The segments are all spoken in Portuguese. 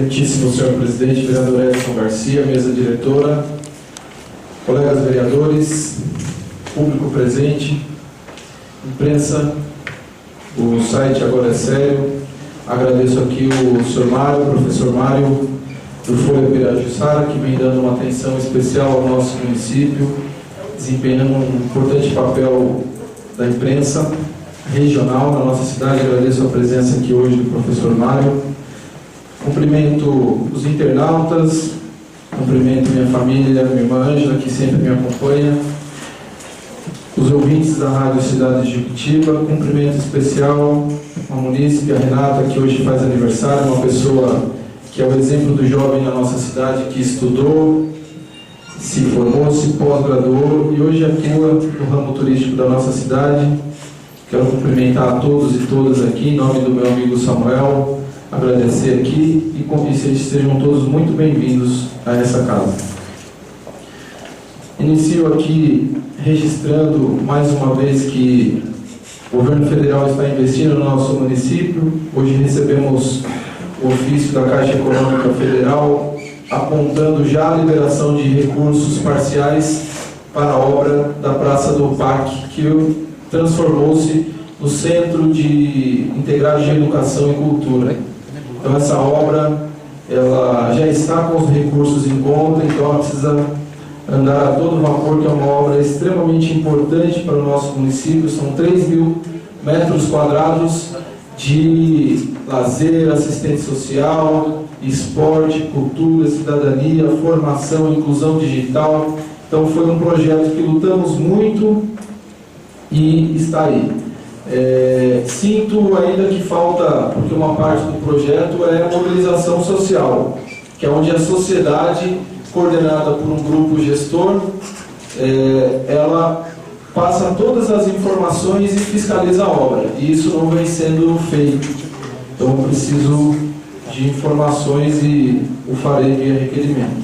Excelentíssimo senhor presidente, vereador Edson Garcia, mesa diretora, colegas vereadores, público presente, imprensa, o site Agora é Sério. Agradeço aqui o senhor Mário, o professor Mário, do Folha Pirajussara, que vem dando uma atenção especial ao nosso município, desempenhando um importante papel da imprensa regional na nossa cidade. Agradeço a presença aqui hoje do professor Mário. Cumprimento os internautas, cumprimento minha família, minha irmã Ângela, que sempre me acompanha, os ouvintes da Rádio Cidade de Juquitiba. Cumprimento especial a munícipe, a Renata, que hoje faz aniversário, uma pessoa que é o exemplo do jovem na nossa cidade, que estudou, se formou, se pós-graduou e hoje atua no ramo turístico da nossa cidade. Quero cumprimentar a todos e todas aqui, em nome do meu amigo Samuel, agradecer aqui e sejam todos muito bem-vindos a essa casa. Inicio aqui registrando mais uma vez que o governo federal está investindo no nosso município. Hoje recebemos o ofício da Caixa Econômica Federal apontando já a liberação de recursos parciais para a obra da Praça do PAC, que transformou-se no Centro Integrado de Educação e Cultura. Então essa obra ela já está com os recursos em conta, então ela precisa andar a todo vapor, que é uma obra extremamente importante para o nosso município. São 3.000 metros quadrados de lazer, assistência social, esporte, cultura, cidadania, formação, inclusão digital. Então foi um projeto que lutamos muito e está aí. Sinto ainda que falta, porque uma parte do projeto é a mobilização social, que é onde a sociedade, coordenada por um grupo gestor, ela passa todas as informações e fiscaliza a obra, e isso não vem sendo feito. Então eu preciso de informações e o farei via requerimento.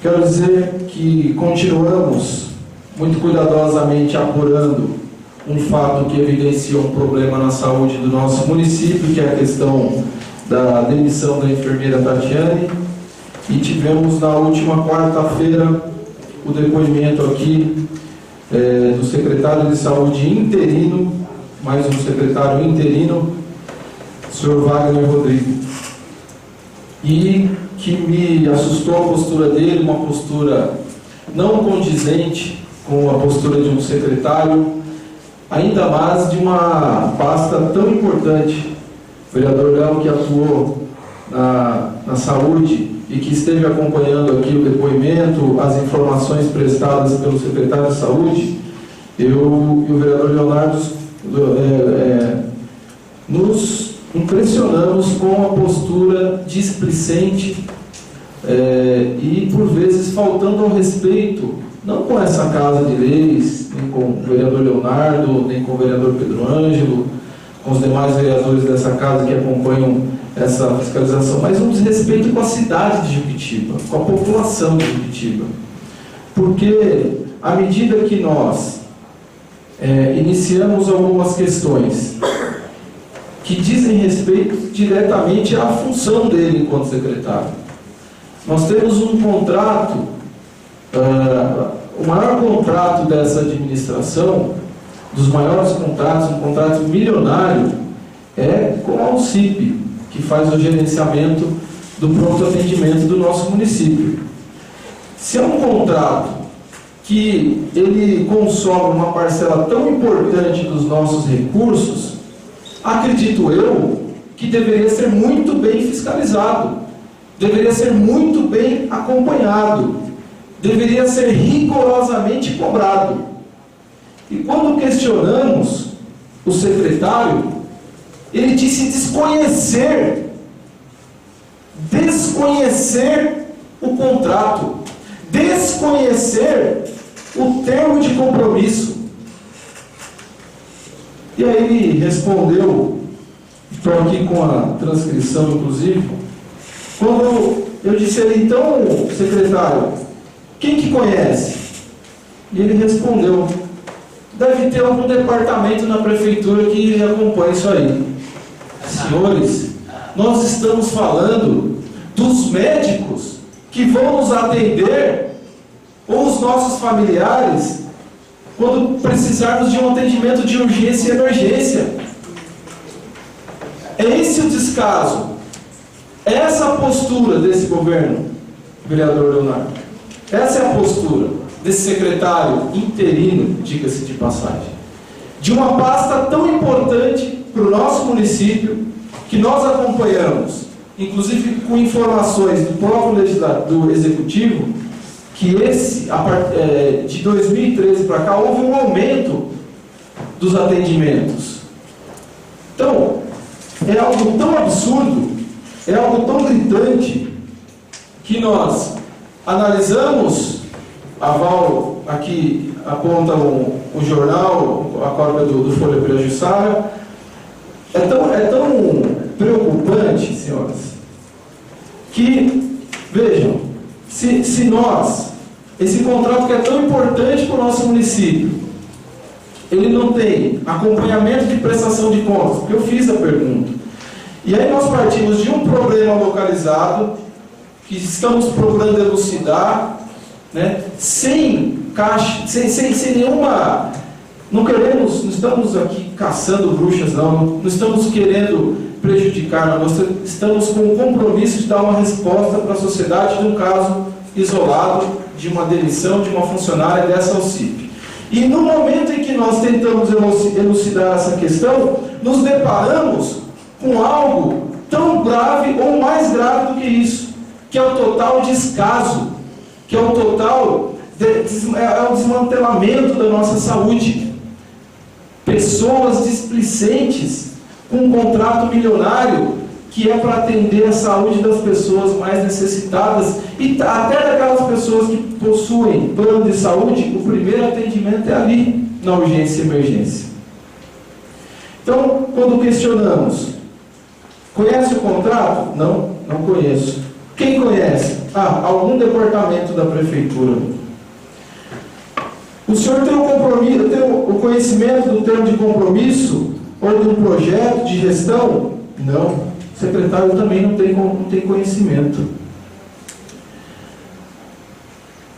Quero dizer que continuamos muito cuidadosamente apurando um fato que evidencia um problema na saúde do nosso município, que é a questão da demissão da enfermeira Tatiane, e tivemos na última quarta-feira o depoimento aqui do secretário de saúde interino, mais um secretário interino, o senhor Wagner Rodrigo, e que me assustou a postura dele, uma postura não condizente com a postura de um secretário, ainda mais de uma pasta tão importante. O vereador Léo, que atuou na saúde e que esteve acompanhando aqui o depoimento, as informações prestadas pelo secretário de saúde, eu e o vereador Leonardo nos impressionamos com a postura displicente e, por vezes, faltando ao respeito, não com essa Casa de Leis, nem com o vereador Leonardo, nem com o vereador Pedro Ângelo, com os demais vereadores dessa casa que acompanham essa fiscalização, mas um desrespeito com a cidade de Juquitiba, com a população de Juquitiba. Porque, à medida que nós iniciamos algumas questões que dizem respeito diretamente à função dele enquanto secretário, nós temos um contrato, o maior contrato dessa administração, dos maiores contratos, um contrato milionário, é com a UCIP, que faz o gerenciamento do pronto atendimento do nosso município. Se é um contrato que ele consome uma parcela tão importante dos nossos recursos, acredito eu que deveria ser muito bem fiscalizado, deveria ser muito bem acompanhado, deveria ser rigorosamente cobrado. E quando questionamos o secretário, ele disse desconhecer o contrato, desconhecer o termo de compromisso. E aí ele respondeu, estou aqui com a transcrição inclusive, quando eu disse a ele, então, secretário, quem que conhece? E ele respondeu, deve ter algum departamento na prefeitura que acompanha isso aí. Senhores, nós estamos falando dos médicos que vão nos atender, ou os nossos familiares, quando precisarmos de um atendimento de urgência e emergência. É esse o descaso, essa a postura desse governo, vereador Leonardo. Essa é a postura desse secretário interino, diga-se de passagem, de uma pasta tão importante para o nosso município, que nós acompanhamos, inclusive com informações do próprio do Executivo, que de 2013 para cá houve um aumento dos atendimentos. Então, é algo tão absurdo, é algo tão gritante, que nós analisamos, a Val aqui aponta um jornal, a cópia do Folha Pirajussara. É tão preocupante, senhoras, que, vejam, se nós, esse contrato que é tão importante para o nosso município, ele não tem acompanhamento de prestação de contas, porque eu fiz a pergunta, e aí nós partimos de um problema localizado, que estamos procurando elucidar, né, sem nenhuma... Não estamos aqui caçando bruxas, não estamos querendo prejudicar, nós estamos com o compromisso de dar uma resposta para a sociedade de um caso isolado, de uma demissão de uma funcionária dessa OCIP. E no momento em que nós tentamos elucidar essa questão, nos deparamos com algo tão grave ou mais grave do que isso, que é o total descaso, que é o total o desmantelamento da nossa saúde. Pessoas displicentes com um contrato milionário que é para atender a saúde das pessoas mais necessitadas e até daquelas pessoas que possuem plano de saúde, o primeiro atendimento é ali, na urgência e emergência. Então, quando questionamos, conhece o contrato? Não, não conheço. Quem conhece? Algum departamento da prefeitura. O senhor tem o conhecimento do termo de compromisso ou de um projeto de gestão? Não. O secretário também não tem conhecimento.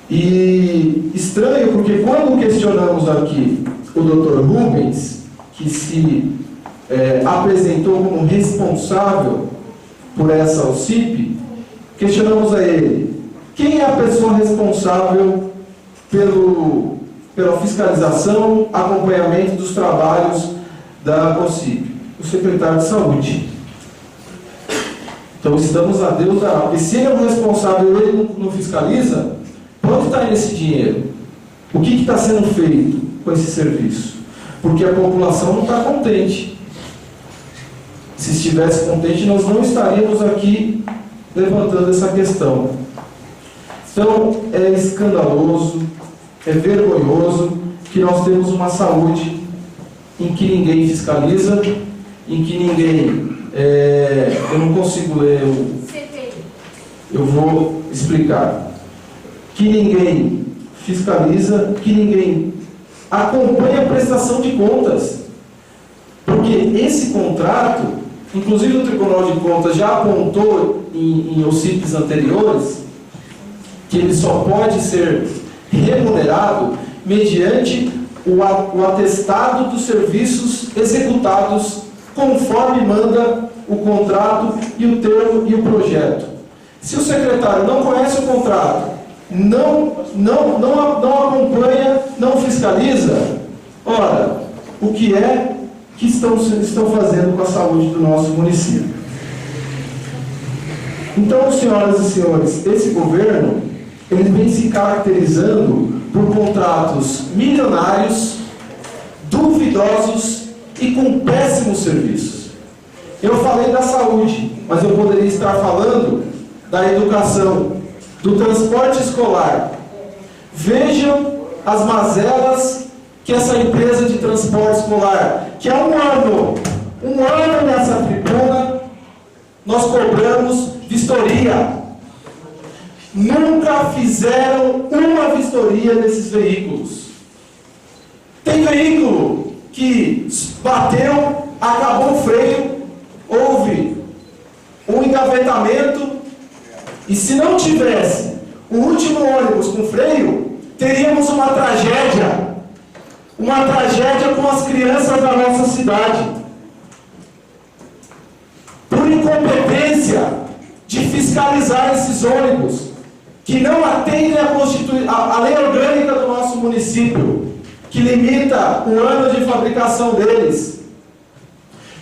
E estranho, porque quando questionamos aqui o Dr. Rubens, que se apresentou como responsável por essa OCIP, questionamos a ele: quem é a pessoa responsável pela fiscalização, acompanhamento dos trabalhos da OCIP? O secretário de Saúde. Então estamos a Deus dará. E se ele é o responsável e ele não fiscaliza, para onde está esse dinheiro? O que está sendo feito com esse serviço? Porque a população não está contente. Se estivesse contente, nós não estaríamos aqui levantando essa questão. Então, é escandaloso, é vergonhoso que nós temos uma saúde em que ninguém fiscaliza, em que ninguém... eu não consigo ler, eu vou explicar. Que ninguém fiscaliza, que ninguém acompanha a prestação de contas. Porque esse contrato, inclusive o Tribunal de Contas já apontou em OCIPs anteriores, que ele só pode ser remunerado mediante o atestado dos serviços executados conforme manda o contrato e o termo e o projeto. Se o secretário não conhece o contrato, não acompanha, não fiscaliza, ora, o que é que estão fazendo com a saúde do nosso município? Então, senhoras e senhores, esse governo, ele vem se caracterizando por contratos milionários, duvidosos e com péssimos serviços. Eu falei da saúde, mas eu poderia estar falando da educação, do transporte escolar. Vejam as mazelas que essa empresa de transporte escolar, que há um ano nessa tribuna, nós cobramos vistoria. Nunca fizeram uma vistoria desses veículos. Tem veículo que bateu, acabou o freio, houve engavetamento, e se não tivesse o último ônibus com freio, teríamos uma tragédia com as crianças da nossa cidade. Por incompetência de fiscalizar esses ônibus, que não atendem a lei orgânica do nosso município, que limita o ano de fabricação deles,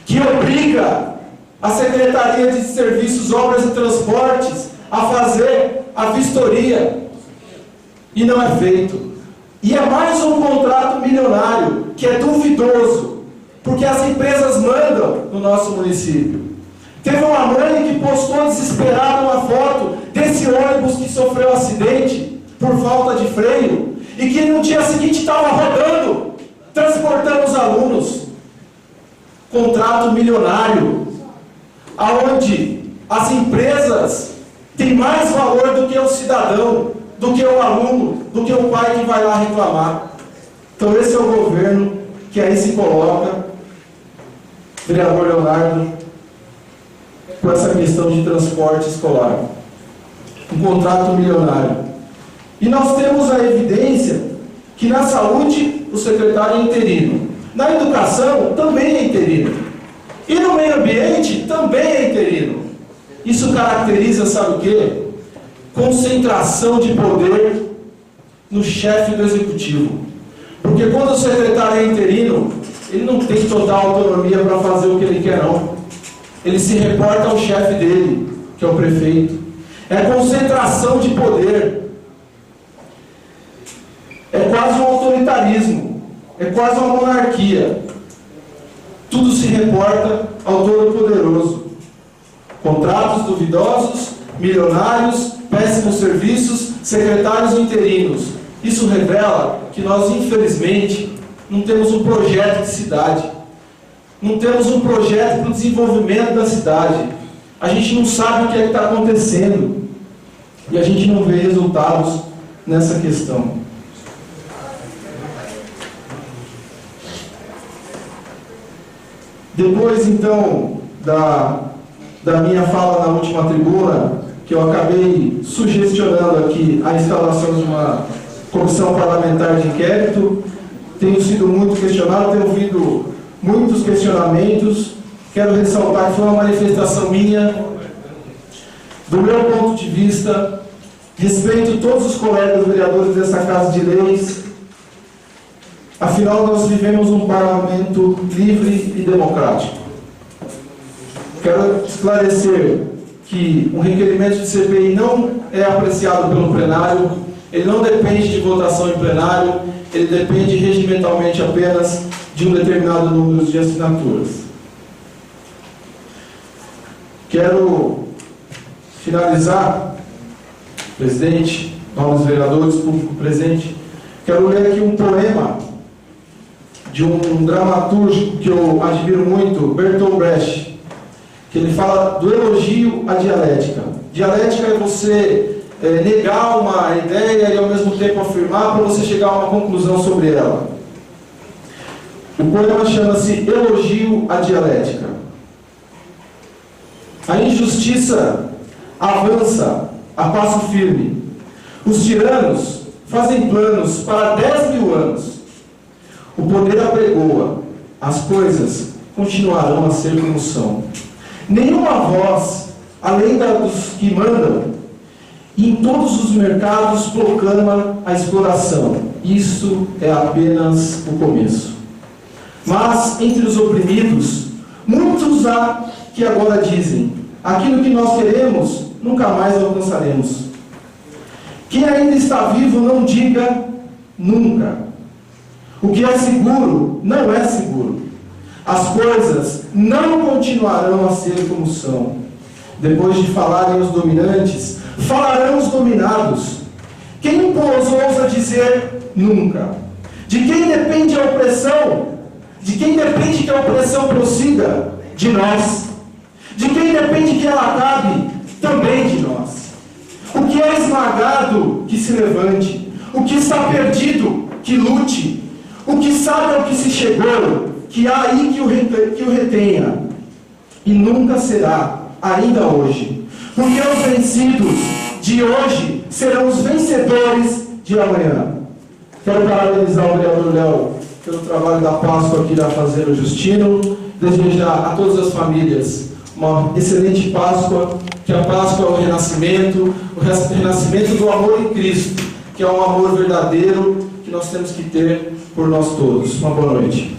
que obriga a Secretaria de Serviços, Obras e Transportes a fazer a vistoria, e não é feito. E é mais um contrato milionário, que é duvidoso, porque as empresas mandam no nosso município. Teve uma mãe que postou desesperada uma foto desse ônibus que sofreu acidente por falta de freio, e que no dia seguinte estava rodando, transportando os alunos. Contrato milionário, aonde as empresas têm mais valor do que o cidadão, do que o aluno, do que o pai que vai lá reclamar. Então esse é o governo que aí se coloca, vereador Leonardo, com essa questão de transporte escolar. Um contrato milionário. E nós temos a evidência que na saúde o secretário é interino. Na educação também é interino. E no meio ambiente também é interino. Isso caracteriza, sabe o quê? Concentração de poder no chefe do executivo. Porque quando o secretário é interino, ele não tem total autonomia para fazer o que ele quer, não. Ele se reporta ao chefe dele, que é o prefeito. É concentração de poder. É quase um autoritarismo. É quase uma monarquia. Tudo se reporta ao Todo-Poderoso. Contratos duvidosos, milionários, péssimos serviços, secretários interinos. Isso revela que nós, infelizmente, não temos um projeto de cidade. Não temos um projeto para o desenvolvimento da cidade. A gente não sabe o que é que está acontecendo. E a gente não vê resultados nessa questão. Depois, então, da minha fala na última tribuna, que eu acabei sugestionando aqui a instalação de uma comissão parlamentar de inquérito, tenho sido muito questionado, tenho ouvido muitos questionamentos. Quero ressaltar que foi uma manifestação minha, do meu ponto de vista. Respeito todos os colegas vereadores dessa Casa de Leis. Afinal, nós vivemos um parlamento livre e democrático. Quero esclarecer que um requerimento de CPI não é apreciado pelo plenário, ele não depende de votação em plenário, ele depende regimentalmente apenas de um determinado número de assinaturas. Quero finalizar, presidente, nobres vereadores, público presente, quero ler aqui um poema de um dramaturgo que eu admiro muito, Bertolt Brecht, que ele fala do elogio à dialética. Dialética é você negar uma ideia e ao mesmo tempo afirmar para você chegar a uma conclusão sobre ela. O poema chama-se Elogio à Dialética. A injustiça avança a passo firme. Os tiranos fazem planos para 10.000 anos. O poder apregoa. As coisas continuarão a ser como são. Nenhuma voz, além dos que mandam, em todos os mercados proclama a exploração. Isso é apenas o começo. Mas, entre os oprimidos, muitos há que agora dizem: aquilo que nós queremos, nunca mais alcançaremos. Quem ainda está vivo, não diga nunca. O que é seguro, não é seguro. As coisas não continuarão a ser como são. Depois de falarem os dominantes, falarão os dominados. Quem ousa dizer nunca? De quem depende a opressão? De quem depende que a opressão prossiga? De nós. De quem depende que ela acabe? Também de nós. O que é esmagado, que se levante. O que está perdido, que lute. O que sabe ao que se chegou, que há aí que o retenha. E nunca será ainda hoje. Porque os vencidos de hoje serão os vencedores de amanhã. Quero parabenizar o vereador Léo pelo trabalho da Páscoa aqui da Fazenda Justino. Desejar a todas as famílias uma excelente Páscoa, que a Páscoa é o renascimento do amor em Cristo, que é um amor verdadeiro que nós temos que ter por nós todos. Uma boa noite.